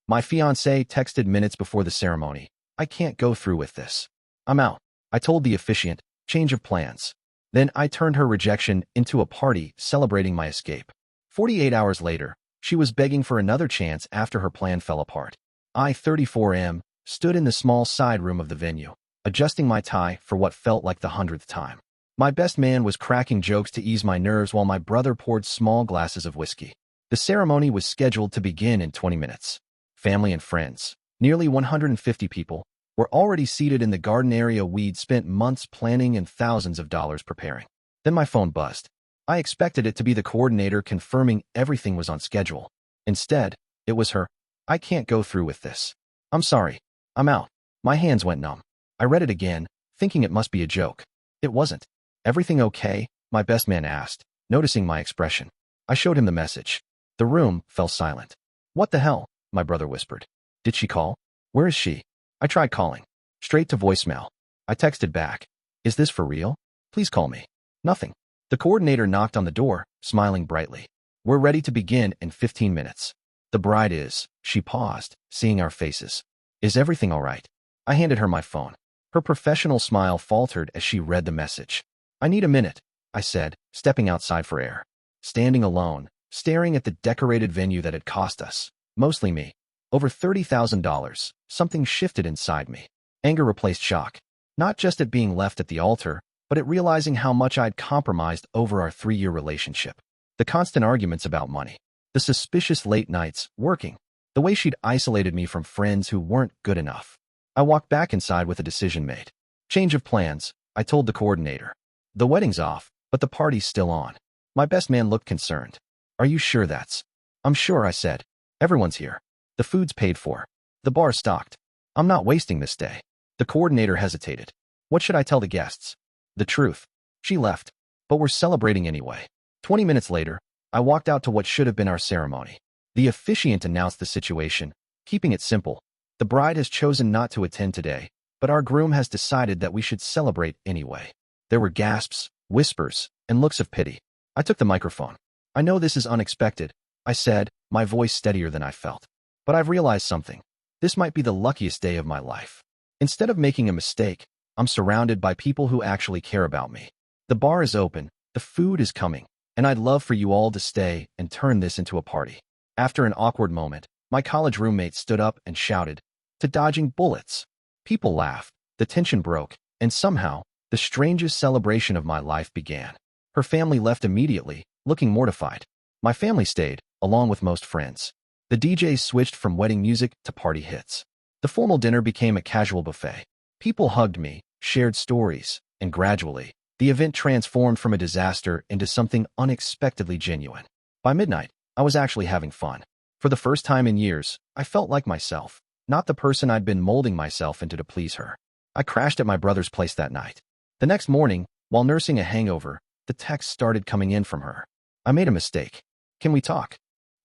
My fiancée texted minutes before the ceremony. I can't go through with this. I'm out. I told the officiant, change of plans. Then I turned her rejection into a party celebrating my escape. 48 hours later, she was begging for another chance after her plan fell apart. I, 34M, stood in the small side room of the venue, adjusting my tie for what felt like the 100th time. My best man was cracking jokes to ease my nerves while my brother poured small glasses of whiskey. The ceremony was scheduled to begin in 20 minutes. Family and friends, nearly 150 people, were already seated in the garden area we'd spent months planning and thousands of dollars preparing. Then my phone buzzed. I expected it to be the coordinator confirming everything was on schedule. Instead, it was her. I can't go through with this. I'm sorry. I'm out. My hands went numb. I read it again, thinking it must be a joke. It wasn't. Everything okay? My best man asked, noticing my expression. I showed him the message. The room fell silent. What the hell? My brother whispered. Did she call? Where is she? I tried calling. Straight to voicemail. I texted back. Is this for real? Please call me. Nothing. The coordinator knocked on the door, smiling brightly. We're ready to begin in 15 minutes. The bride is. She paused, seeing our faces. Is everything all right? I handed her my phone. Her professional smile faltered as she read the message. I need a minute, I said, stepping outside for air. Standing alone, staring at the decorated venue that had cost us, mostly me, over $30,000, something shifted inside me. Anger replaced shock, not just at being left at the altar, but at realizing how much I'd compromised over our 3-year relationship. The constant arguments about money, the suspicious late nights, working, the way she'd isolated me from friends who weren't good enough. I walked back inside with a decision made. Change of plans, I told the coordinator. The wedding's off, but the party's still on. My best man looked concerned. Are you sure that's? I'm sure, I said. Everyone's here. The food's paid for. The bar's stocked. I'm not wasting this day. The coordinator hesitated. What should I tell the guests? The truth. She left, but we're celebrating anyway. 20 minutes later, I walked out to what should have been our ceremony. The officiant announced the situation, keeping it simple. The bride has chosen not to attend today, but our groom has decided that we should celebrate anyway. There were gasps, whispers, and looks of pity. I took the microphone. I know this is unexpected, I said, my voice steadier than I felt. But I've realized something. This might be the luckiest day of my life. Instead of making a mistake, I'm surrounded by people who actually care about me. The bar is open, the food is coming, and I'd love for you all to stay and turn this into a party. After an awkward moment, my college roommate stood up and shouted, to dodging bullets. People laughed, the tension broke, and somehow, the strangest celebration of my life began. Her family left immediately, looking mortified. My family stayed, along with most friends. The DJs switched from wedding music to party hits. The formal dinner became a casual buffet. People hugged me, shared stories, and gradually, the event transformed from a disaster into something unexpectedly genuine. By midnight, I was actually having fun. For the first time in years, I felt like myself, not the person I'd been molding myself into to please her. I crashed at my brother's place that night. The next morning, while nursing a hangover, the texts started coming in from her. I made a mistake. Can we talk?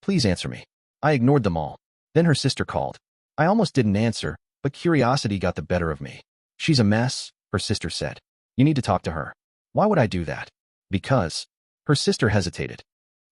Please answer me. I ignored them all. Then her sister called. I almost didn't answer, but curiosity got the better of me. She's a mess, her sister said. You need to talk to her. Why would I do that? Because. Her sister hesitated.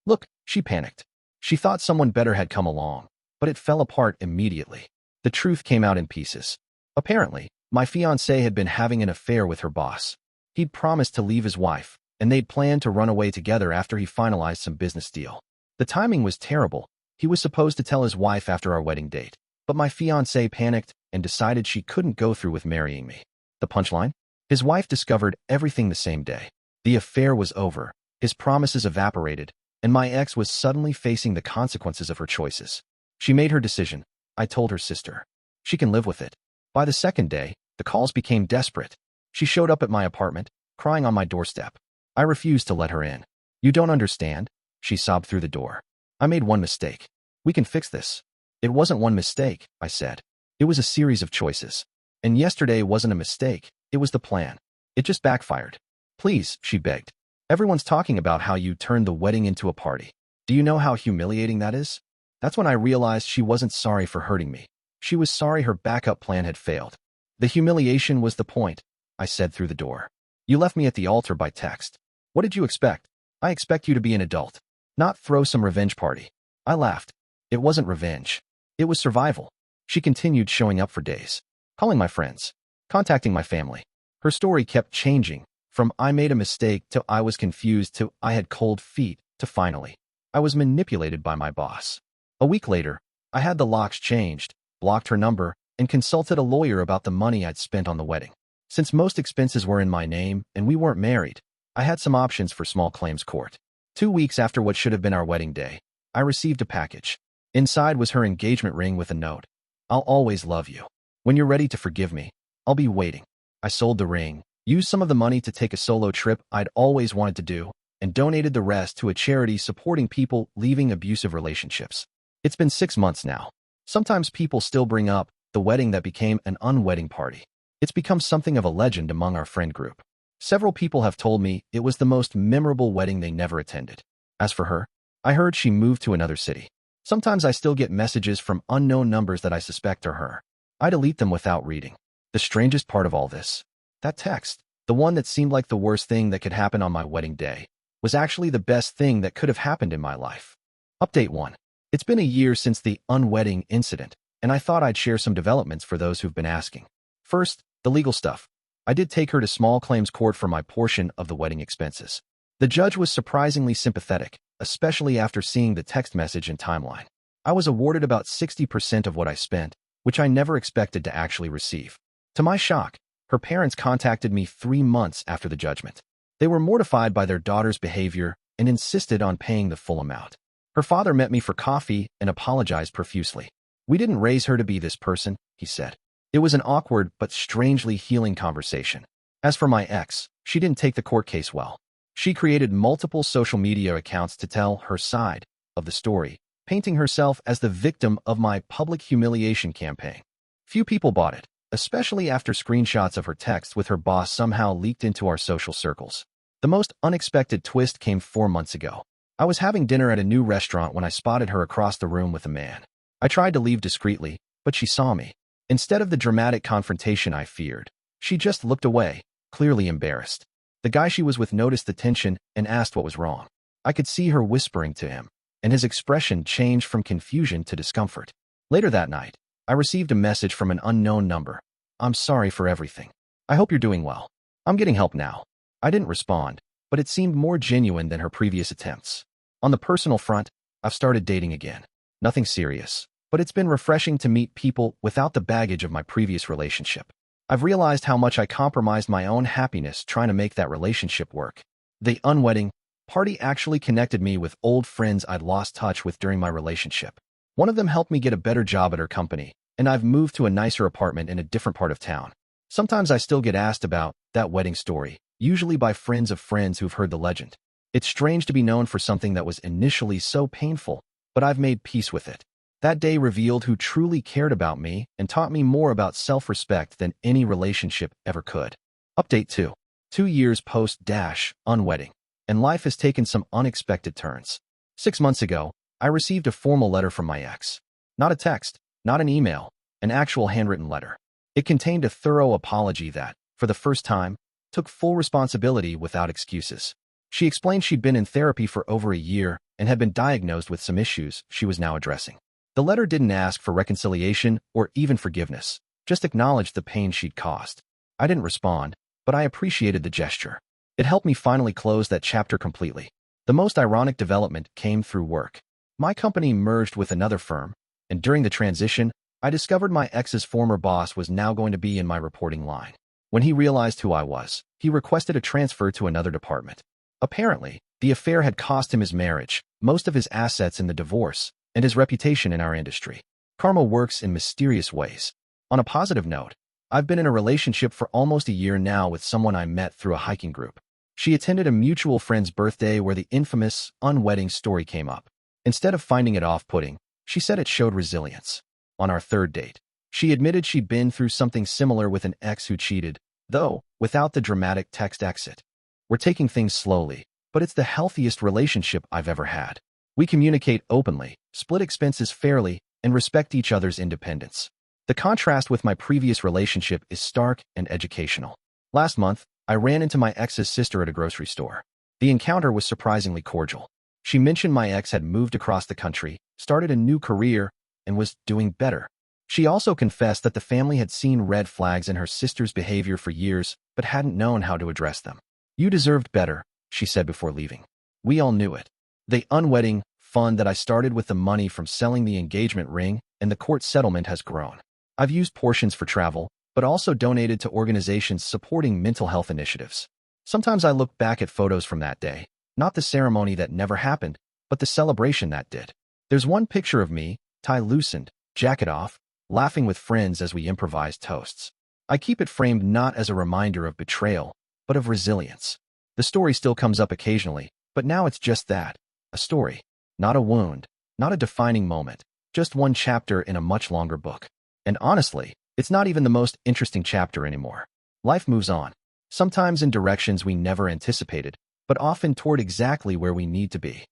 Look, she panicked. She thought someone better had come along, but it fell apart immediately. The truth came out in pieces. Apparently, my fiancé had been having an affair with her boss. He'd promised to leave his wife, and they'd planned to run away together after he finalized some business deal. The timing was terrible. He was supposed to tell his wife after our wedding date, but my fiancé panicked and decided she couldn't go through with marrying me. The punchline? His wife discovered everything the same day. The affair was over, his promises evaporated, and my ex was suddenly facing the consequences of her choices. She made her decision. I told her sister. She can live with it. By the second day, the calls became desperate. She showed up at my apartment, crying on my doorstep. I refused to let her in. You don't understand, she sobbed through the door. I made one mistake. We can fix this. It wasn't one mistake, I said. It was a series of choices. And yesterday wasn't a mistake, it was the plan. It just backfired. Please, she begged. Everyone's talking about how you turned the wedding into a party. Do you know how humiliating that is? That's when I realized she wasn't sorry for hurting me. She was sorry her backup plan had failed. The humiliation was the point, I said through the door. You left me at the altar by text. What did you expect? I expect you to be an adult, not throw some revenge party. I laughed. It wasn't revenge. It was survival. She continued showing up for days, calling my friends, contacting my family. Her story kept changing, from I made a mistake to I was confused to I had cold feet to finally, I was manipulated by my boss. A week later, I had the locks changed, blocked her number, and consulted a lawyer about the money I'd spent on the wedding. Since most expenses were in my name and we weren't married, I had some options for small claims court. 2 weeks after what should have been our wedding day, I received a package. Inside was her engagement ring with a note. I'll always love you. When you're ready to forgive me, I'll be waiting. I sold the ring, used some of the money to take a solo trip I'd always wanted to do, and donated the rest to a charity supporting people leaving abusive relationships. It's been 6 months now. Sometimes people still bring up the wedding that became an unwedding party. It's become something of a legend among our friend group. Several people have told me it was the most memorable wedding they never attended. As for her, I heard she moved to another city. Sometimes I still get messages from unknown numbers that I suspect are her. I delete them without reading. The strangest part of all this, that text, the one that seemed like the worst thing that could happen on my wedding day, was actually the best thing that could have happened in my life. Update 1. It's been a year since the unwedding incident, and I thought I'd share some developments for those who've been asking. First, the legal stuff. I did take her to small claims court for my portion of the wedding expenses. The judge was surprisingly sympathetic, especially after seeing the text message and timeline. I was awarded about 60% of what I spent, which I never expected to actually receive. To my shock, her parents contacted me 3 months after the judgment. They were mortified by their daughter's behavior and insisted on paying the full amount. Her father met me for coffee and apologized profusely. We didn't raise her to be this person, he said. It was an awkward but strangely healing conversation. As for my ex, she didn't take the court case well. She created multiple social media accounts to tell her side of the story, painting herself as the victim of my public humiliation campaign. Few people bought it, especially after screenshots of her text with her boss somehow leaked into our social circles. The most unexpected twist came 4 months ago. I was having dinner at a new restaurant when I spotted her across the room with a man. I tried to leave discreetly, but she saw me. Instead of the dramatic confrontation I feared, she just looked away, clearly embarrassed. The guy she was with noticed the tension and asked what was wrong. I could see her whispering to him, and his expression changed from confusion to discomfort. Later that night, I received a message from an unknown number. I'm sorry for everything. I hope you're doing well. I'm getting help now. I didn't respond, but it seemed more genuine than her previous attempts. On the personal front, I've started dating again. Nothing serious, but it's been refreshing to meet people without the baggage of my previous relationship. I've realized how much I compromised my own happiness trying to make that relationship work. The unwedding party actually connected me with old friends I'd lost touch with during my relationship. One of them helped me get a better job at her company, and I've moved to a nicer apartment in a different part of town. Sometimes I still get asked about that wedding story, usually by friends of friends who've heard the legend. It's strange to be known for something that was initially so painful, but I've made peace with it. That day revealed who truly cared about me and taught me more about self-respect than any relationship ever could. Update 2. 2 years post-unwedding, and life has taken some unexpected turns. 6 months ago, I received a formal letter from my ex. Not a text, not an email, an actual handwritten letter. It contained a thorough apology that, for the first time, took full responsibility without excuses. She explained she'd been in therapy for over a year and had been diagnosed with some issues she was now addressing. The letter didn't ask for reconciliation or even forgiveness, just acknowledged the pain she'd caused. I didn't respond, but I appreciated the gesture. It helped me finally close that chapter completely. The most ironic development came through work. My company merged with another firm, and during the transition, I discovered my ex's former boss was now going to be in my reporting line. When he realized who I was, he requested a transfer to another department. Apparently, the affair had cost him his marriage, most of his assets in the divorce, and his reputation in our industry. Karma works in mysterious ways. On a positive note, I've been in a relationship for almost a year now with someone I met through a hiking group. She attended a mutual friend's birthday where the infamous unwedding story came up. Instead of finding it off-putting, she said it showed resilience. On our 3rd date, she admitted she'd been through something similar with an ex who cheated, though without the dramatic text exit. We're taking things slowly, but it's the healthiest relationship I've ever had. We communicate openly, split expenses fairly, and respect each other's independence. The contrast with my previous relationship is stark and educational. Last month, I ran into my ex's sister at a grocery store. The encounter was surprisingly cordial. She mentioned my ex had moved across the country, started a new career, and was doing better. She also confessed that the family had seen red flags in her sister's behavior for years, but hadn't known how to address them. "You deserved better," she said before leaving. "We all knew it. The unwedding fund that I started with the money from selling the engagement ring and the court settlement has grown. I've used portions for travel, but also donated to organizations supporting mental health initiatives. Sometimes I look back at photos from that day, not the ceremony that never happened, but the celebration that did. There's one picture of me, tie loosened, jacket off, laughing with friends as we improvised toasts. I keep it framed not as a reminder of betrayal, but of resilience. The story still comes up occasionally, but now it's just that, a story. Not a wound, not a defining moment, just one chapter in a much longer book. And honestly, it's not even the most interesting chapter anymore. Life moves on, sometimes in directions we never anticipated, but often toward exactly where we need to be.